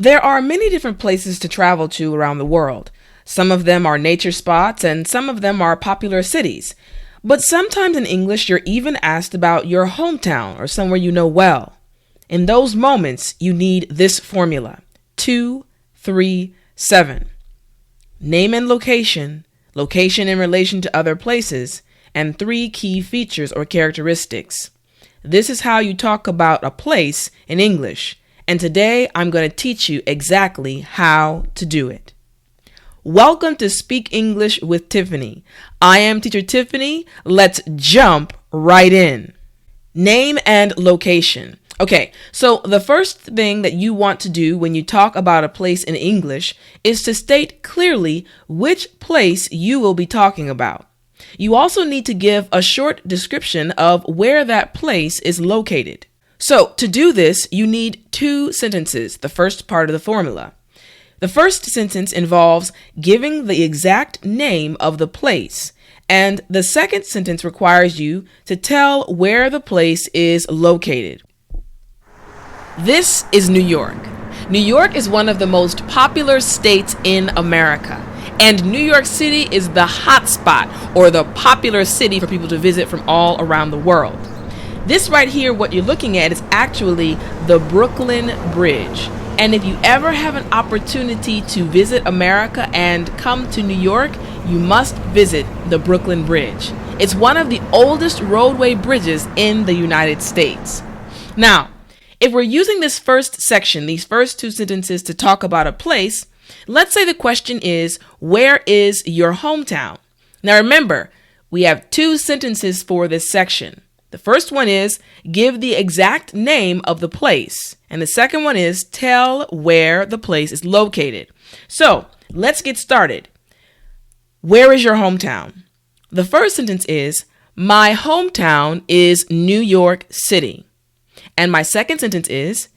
There are many different places to travel to around the world. Some of them are nature spots and some of them are popular cities. But sometimes in English, you're even asked about your hometown or somewhere you know well. In those moments, you need this formula: 2, 3, 7. Name and location, location in relation to other places, and 3 key features or characteristics. This is how you talk about a place in English. And today I'm going to teach you exactly how to do it. Welcome to Speak English with Tiffani. I am Teacher Tiffani. Let's jump right in. Name and location. Okay, so the first thing that you want to do when you talk about a place in English is to state clearly which place you will be talking about. You also need to give a short description of where that place is located. So to do this, you need 2 sentences, the first part of the formula. The first sentence involves giving the exact name of the place, and the second sentence requires you to tell where the place is located. This is New York. New York is one of the most popular states in America, and New York City is the hot spot or the popular city for people to visit from all around the world. This right here, what you're looking at, is actually the Brooklyn Bridge. And if you ever have an opportunity to visit America and come to New York, you must visit the Brooklyn Bridge. It's one of the oldest roadway bridges in the United States. Now, if we're using this first section, these first 2 sentences to talk about a place, let's say the question is, where is your hometown? Now remember, we have 2 sentences for this section. The first one is, give the exact name of the place. And the second one is, tell where the place is located. So let's get started. Where is your hometown? The first sentence is, my hometown is New York City. And my second sentence is,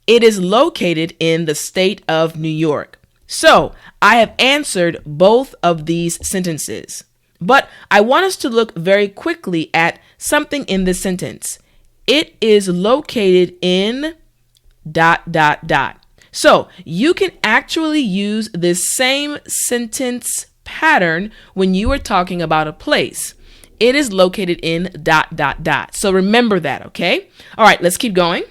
it is located in the state of New York. So I have answered both of these sentences. But I want us to look very quickly at something in this sentence. It is located in ... So you can actually use this same sentence pattern when you are talking about a place. It is located in ... So remember that, okay? All right, let's keep going.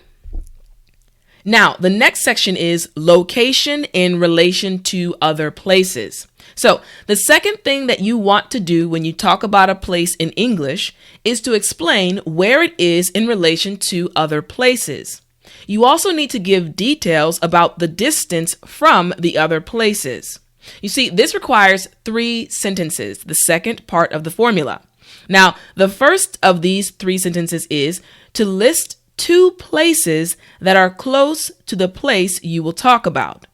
Now, the next section is location in relation to other places. So the second thing that you want to do when you talk about a place in English is to explain where it is in relation to other places. You also need to give details about the distance from the other places. You see, this requires 3 sentences, the second part of the formula. Now, the first of these 3 sentences is to list 2 places that are close to the place you will talk about.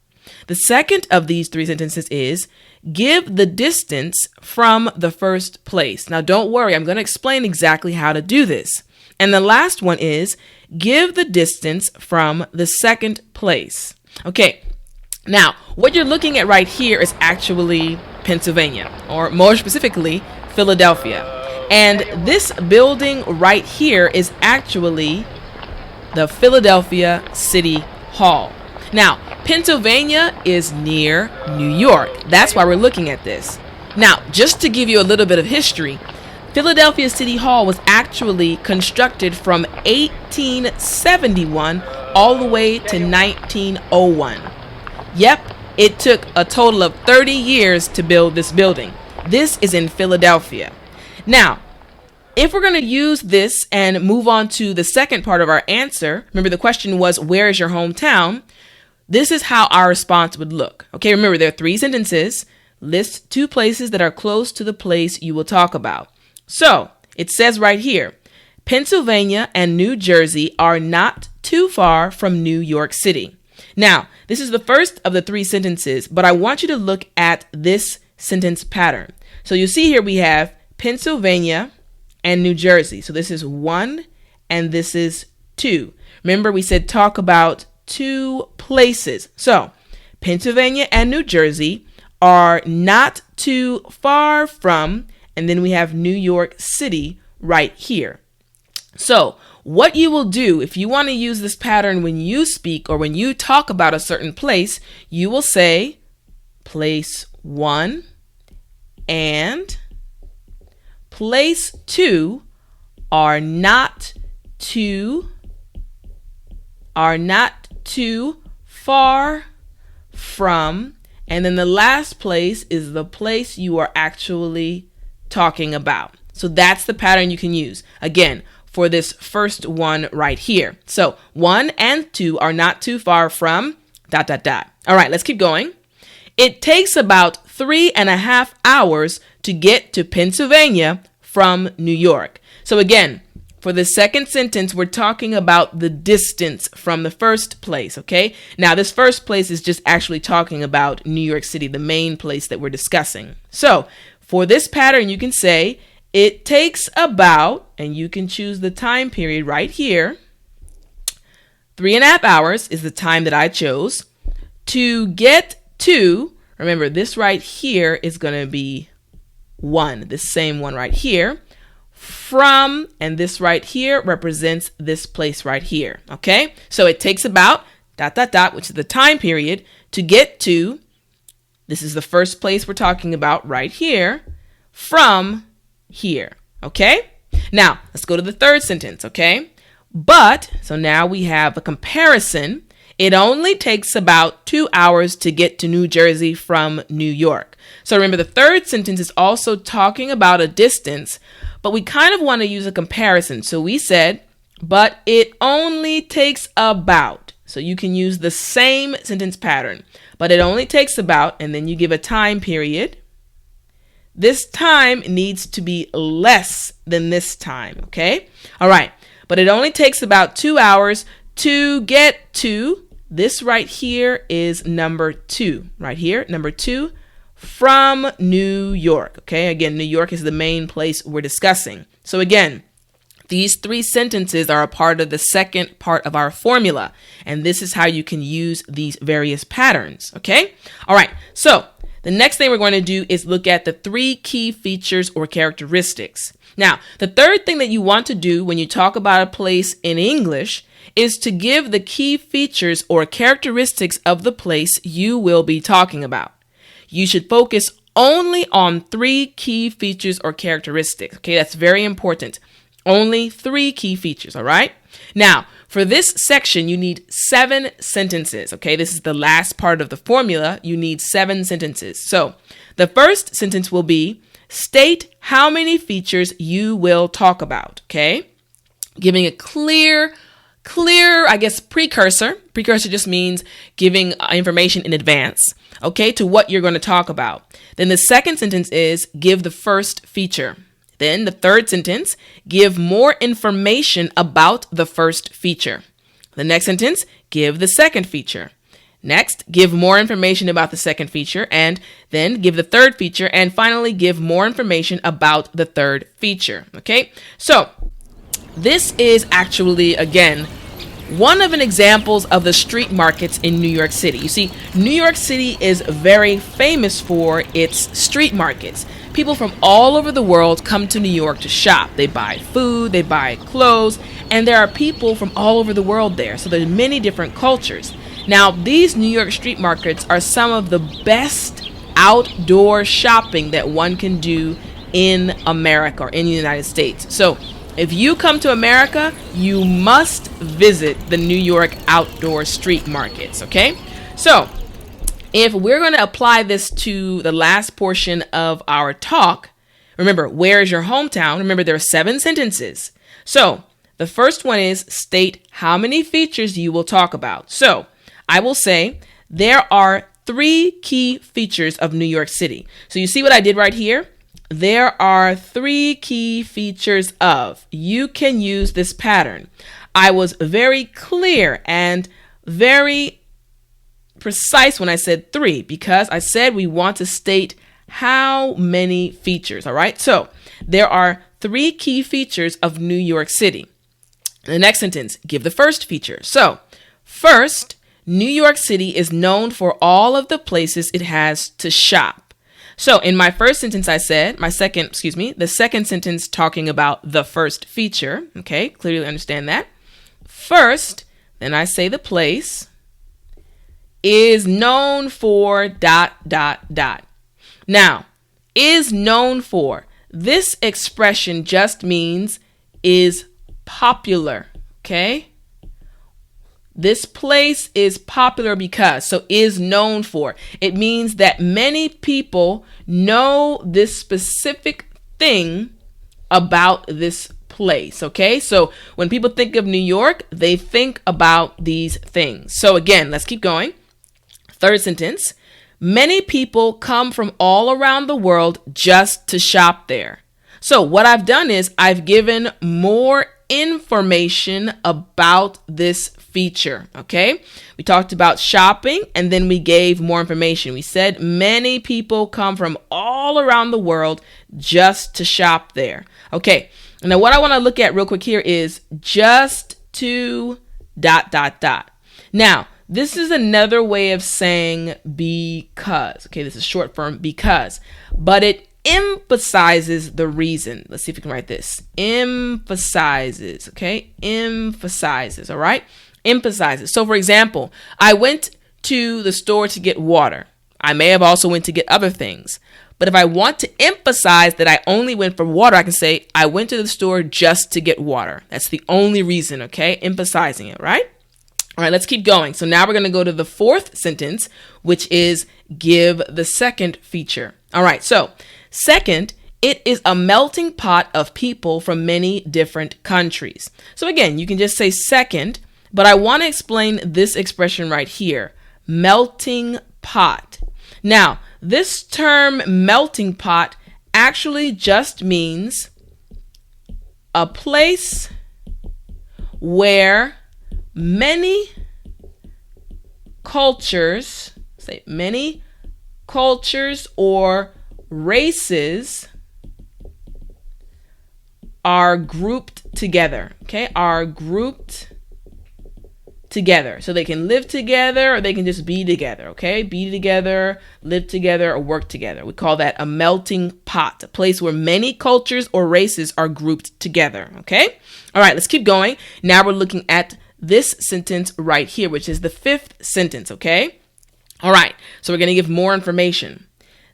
The second of these 3 sentences is, give the distance from the first place. Now, don't worry, I'm going to explain exactly how to do this. And the last one is, give the distance from the second place. Okay, now, what you're looking at right here is actually Pennsylvania, or more specifically, Philadelphia. And this building right here is actually the Philadelphia City Hall. Now, Pennsylvania is near New York. That's why we're looking at this. Now, just to give you a little bit of history, Philadelphia City Hall was actually constructed from 1871 all the way to 1901. Yep, it took a total of 30 years to build this building. This is in Philadelphia. Now, if we're going to use this and move on to the second part of our answer, remember the question was, where is your hometown? This is how our response would look. Okay, remember there are 3 sentences. List 2 places that are close to the place you will talk about. So it says right here, Pennsylvania and New Jersey are not too far from New York City. Now, this is the first of the 3 sentences, but I want you to look at this sentence pattern. So you see here we have Pennsylvania and New Jersey. So this is 1 and this is 2. Remember we said talk about 2 places. So Pennsylvania and New Jersey are not too far from, and then we have New York City right here. So what you will do if you want to use this pattern when you speak or when you talk about a certain place, you will say place 1 and place 2 are not too far from, and then the last place is the place you are actually talking about. So that's the pattern you can use. Again, for this first one right here. So 1 and 2 are not too far from ... All right, let's keep going. It takes about 3.5 hours to get to Pennsylvania from New York. So again, for the second sentence, we're talking about the distance from the first place, okay? Now, this first place is just actually talking about New York City, the main place that we're discussing. So for this pattern, you can say, it takes about, and you can choose the time period right here. 3.5 hours is the time that I chose to get to, remember this right here is going to be 1, the same one right here, from, and this right here represents this place right here, okay? So it takes about ... which is the time period, to get to, this is the first place we're talking about right here, from here, okay? Now, let's go to the third sentence, okay? But, so now we have a comparison. It only takes about 2 hours to get to New Jersey from New York. So remember, the third sentence is also talking about a distance, but we kind of want to use a comparison. So we said, but it only takes about. So you can use the same sentence pattern, but it only takes about, and then you give a time period. This time needs to be less than this time, okay? All right, but it only takes about 2 hours to get to, this right here is number 2, right here, number 2, from New York, okay? Again, New York is the main place we're discussing. So again, these 3 sentences are a part of the second part of our formula, and this is how you can use these various patterns, okay? All right, so the next thing we're going to do is look at the 3 key features or characteristics. Now, the third thing that you want to do when you talk about a place in English is to give the key features or characteristics of the place you will be talking about. You should focus only on 3 key features or characteristics. Okay, that's very important. Only 3 key features, all right? Now, for this section, you need 7 sentences. Okay, this is the last part of the formula. You need 7 sentences. So the first sentence will be, state how many features you will talk about. Okay, giving a clear, I guess, precursor. Precursor just means giving information in advance, okay, to what you're going to talk about. Then the second sentence is give the first feature. Then the third sentence, give more information about the first feature. The next sentence, give the second feature. Next, give more information about the second feature, and then give the third feature, and finally give more information about the third feature. Okay, so this is actually, again, one of an examples of the street markets in New York City. You see, New York City is very famous for its street markets. People from all over the world come to New York to shop. They buy food, they buy clothes, and there are people from all over the world there. So there's many different cultures. Now, these New York street markets are some of the best outdoor shopping that one can do in America or in the United States. So if you come to America, you must visit the New York outdoor street markets, okay? So if we're going to apply this to the last portion of our talk, remember, where is your hometown? Remember, there are 7 sentences. So the first one is state how many features you will talk about. So I will say there are 3 key features of New York City. So you see what I did right here? There are 3 key features of. You can use this pattern. I was very clear and very precise when I said 3 because I said we want to state how many features, all right? So there are 3 key features of New York City. The next sentence, give the first feature. So first, New York City is known for all of the places it has to shop. So in my first sentence, I said, the second sentence talking about the first feature. Okay, clearly understand that. First, then I say the place is known for ... Now, is known for. This expression just means is popular. Okay? This place is popular because, so is known for. It means that many people know this specific thing about this place. Okay, so when people think of New York, they think about these things. So again, let's keep going. Third sentence, many people come from all around the world just to shop there. So what I've done is I've given more information about this feature. Okay, we talked about shopping and then we gave more information. We said many people come from all around the world just to shop there. Okay, now what I want to look at real quick here is just to ... Now, this is another way of saying because. Okay, this is short form because, but it emphasizes the reason. Let's see if we can write this. Emphasizes. Okay, emphasizes. All right, emphasizes. So for example, I went to the store to get water. I may have also went to get other things. But if I want to emphasize that I only went for water, I can say I went to the store just to get water. That's the only reason, okay? Emphasizing it, right? All right, let's keep going. So now we're going to go to the fourth sentence, which is give the second feature. All right, so second, it is a melting pot of people from many different countries. So again, you can just say second, but I want to explain this expression right here, melting pot. Now, this term melting pot actually just means a place where many cultures or races are grouped together, okay? Are grouped together. So they can live together or they can just be together, okay? Be together, live together, or work together. We call that a melting pot, a place where many cultures or races are grouped together, okay? All right, let's keep going. Now we're looking at this sentence right here, which is the fifth sentence, okay? All right, so we're going to give more information.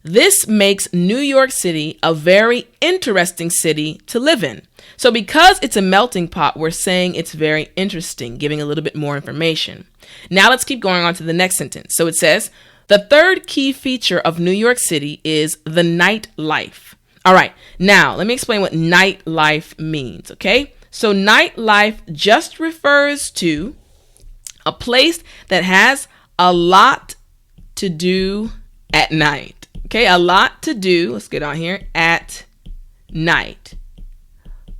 This makes New York City a very interesting city to live in. So because it's a melting pot, we're saying it's very interesting, giving a little bit more information. Now let's keep going on to the next sentence. So it says, the third key feature of New York City is the nightlife. All right, now let me explain what nightlife means, okay? So nightlife just refers to a place that has a lot to do at night. Okay, a lot to do, let's get on here, at night.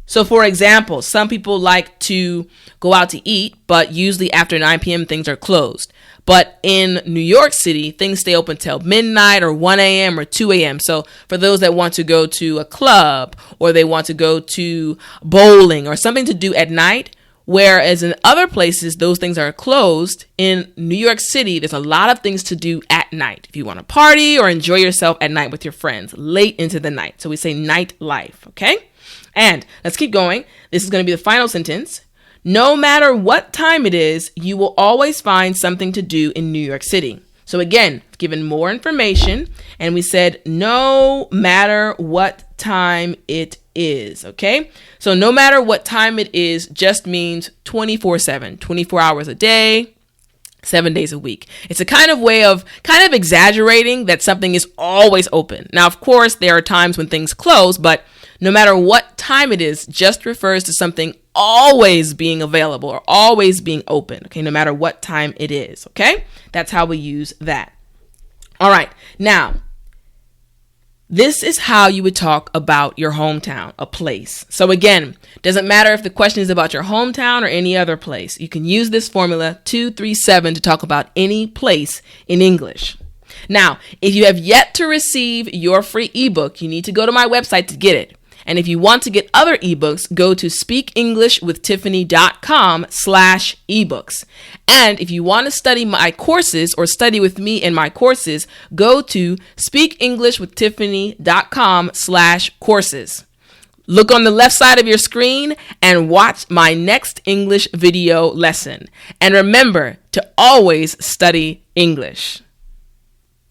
So for example, some people like to go out to eat, but usually after 9 p.m. things are closed. But in New York City, things stay open till midnight or 1 a.m. or 2 a.m. So for those that want to go to a club or they want to go to bowling or something to do at night, whereas in other places, those things are closed, in New York City, there's a lot of things to do at night. If you want to party or enjoy yourself at night with your friends, late into the night. So we say nightlife, okay? And let's keep going. This is going to be the final sentence. No matter what time it is, you will always find something to do in New York City. So again, given more information, and we said no matter what time it is, okay? So no matter what time it is just means 24/7, 24 hours a day, 7 days a week. It's a kind of way of kind of exaggerating that something is always open. Now, of course, there are times when things close, but no matter what time it is just refers to something always being available or always being open, okay? No matter what time it is, okay? That's how we use that. All right, now, this is how you would talk about your hometown, a place. So again, doesn't matter if the question is about your hometown or any other place. You can use this formula 237 to talk about any place in English. Now, if you have yet to receive your free ebook, you need to go to my website to get it. And if you want to get other ebooks, go to speakenglishwithtiffani.com/ebooks. And if you want to study my courses or study with me in my courses, go to speakenglishwithtiffani.com/courses. Look on the left side of your screen and watch my next English video lesson. And remember to always study English.